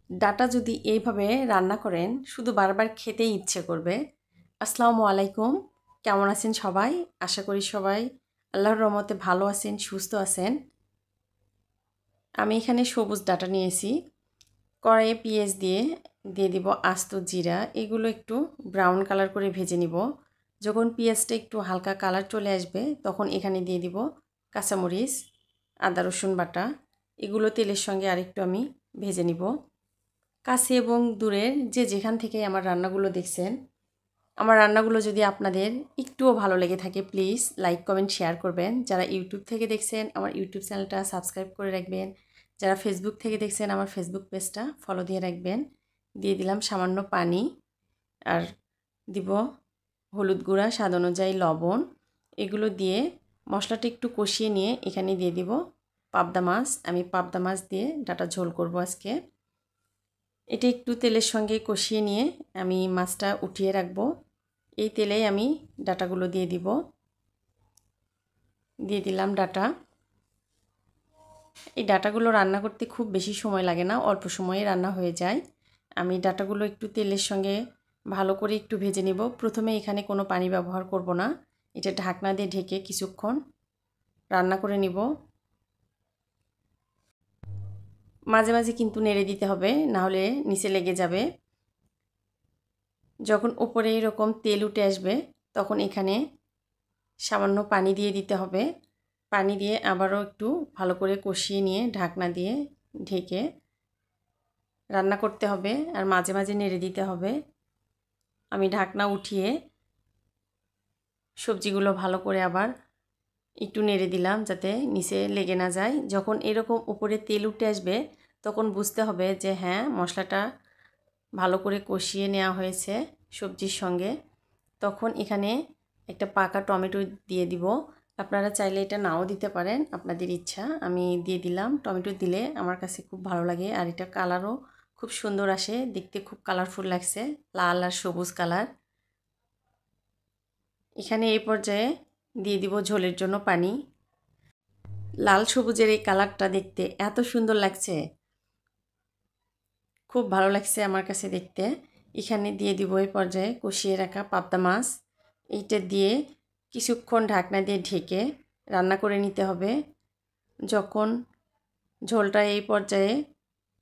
Data যদি এইভাবে রান্না করেন শুধু বারবার খেতেই ইচ্ছে করবে। আসসালামু আলাইকুম, কেমন আছেন সবাই? আশা করি সবাই আল্লাহর রহমতে ভালো আছেন, সুস্থ আছেন। আমি এখানে সবুজ ডাটা নিয়েছি। কড়াইয়ে পেঁয়াজ দিয়ে দিব আস্ত জিরা। এগুলো একটু ব্রাউন কালার করে ভেজে নিব। যখন পেঁয়াজটা একটু হালকা কালার চলে আসবে তখন এখানে দিয়ে দিব কাঁচামরিচ, আদা রসুন বাটা। এগুলো তেলের সঙ্গে আরেকটু আমি ভেজে নিব। কাছে এবং দূরের যে যেখান থেকে আমার রান্নাগুলো দেখছেন, আমার রান্নাগুলো যদি আপনাদের একটুও ভালো লেগে থাকে প্লিজ লাইক কমেন্ট শেয়ার করবেন। যারা ইউটিউব থেকে দেখছেন আমার ইউটিউব চ্যানেলটা সাবস্ক্রাইব করে রাখবেন। যারা ফেসবুক থেকে দেখছেন আমার ফেসবুক পেজটা ফলো দিয়ে রাখবেন। দিয়ে দিলাম সামান্য পানি, আর দিব হলুদ গুঁড়া, স্বাদ অনুযায়ী লবণ। এগুলো দিয়ে মশলাটা একটু কষিয়ে নিয়ে এখানে দিয়ে দিব পাবদা মাছ। আমি পাবদা মাছ দিয়ে ডাটা ঝোল করব আজকে। এটা একটু তেলের সঙ্গে কষিয়ে নিয়ে আমি মাছটা উঠিয়ে রাখবো। এই তেলেই আমি ডাটাগুলো দিয়ে দিলাম ডাটা। এই ডাটাগুলো রান্না করতে খুব বেশি সময় লাগে না, অল্প সময়ে রান্না হয়ে যায়। আমি ডাটাগুলো একটু তেলের সঙ্গে ভালো করে একটু ভেজে নেব। প্রথমে এখানে কোনো পানি ব্যবহার করব না, এটা ঢাকনা দিয়ে ঢেকে কিছুক্ষণ রান্না করে নিব। মাঝে মাঝে কিন্তু নেড়ে দিতে হবে, না হলে নিচে লেগে যাবে। যখন উপরে এরকম তেল উঠে আসবে তখন এখানে সামান্য পানি দিয়ে দিতে হবে। পানি দিয়ে আবারও একটু ভালো করে কষিয়ে নিয়ে ঢাকনা দিয়ে ঢেকে রান্না করতে হবে, আর মাঝে মাঝে নেড়ে দিতে হবে। আমি ঢাকনা উঠিয়ে সবজিগুলো ভালো করে আবার একটু নেড়ে দিলাম যাতে নিচে লেগে না যায়। যখন এরকম উপরে তেল উঠে আসবে তখন বুঝতে হবে যে হ্যাঁ, মশলাটা ভালো করে কষিয়ে নেওয়া হয়েছে সবজির সঙ্গে। তখন এখানে একটা পাকা টমেটো দিয়ে দিব। আপনারা চাইলে এটা নাও দিতে পারেন, আপনাদের ইচ্ছা। আমি দিয়ে দিলাম। টমেটো দিলে আমার কাছে খুব ভালো লাগে, আর এটা কালারও খুব সুন্দর আসে, দেখতে খুব কালারফুল লাগছে, লাল আর সবুজ কালার। এখানে এই পর্যায়ে দিয়ে দিব ঝোলের জন্য পানি। লাল সবুজের এই কালারটা দেখতে এত সুন্দর লাগছে, খুব ভালো লাগছে আমার কাছে দেখতে। এখানে দিয়ে দিব এই পর্যায়ে কষিয়ে রাখা পাবদা মাছ। এইটা দিয়ে কিছুক্ষণ ঢাকনা দিয়ে ঢেকে রান্না করে নিতে হবে। যখন ঝোলটা এই পর্যায়ে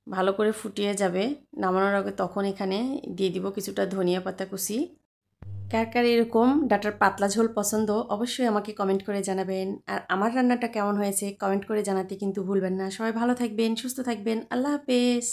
ভালো করে ফুটিয়ে যাবে নামানোর আগে, তখন এখানে দিয়ে দিব কিছুটা ধনিয়া পাতা কুচি। কার কার এরকম ডাটার পাতলা ঝোল পছন্দ অবশ্যই আমাকে কমেন্ট করে জানাবেন। আর আমার রান্নাটা কেমন হয়েছে কমেন্ট করে জানাতে কিন্তু ভুলবেন না। সবাই ভালো থাকবেন, সুস্থ থাকবেন। আল্লাহ হাফেজ।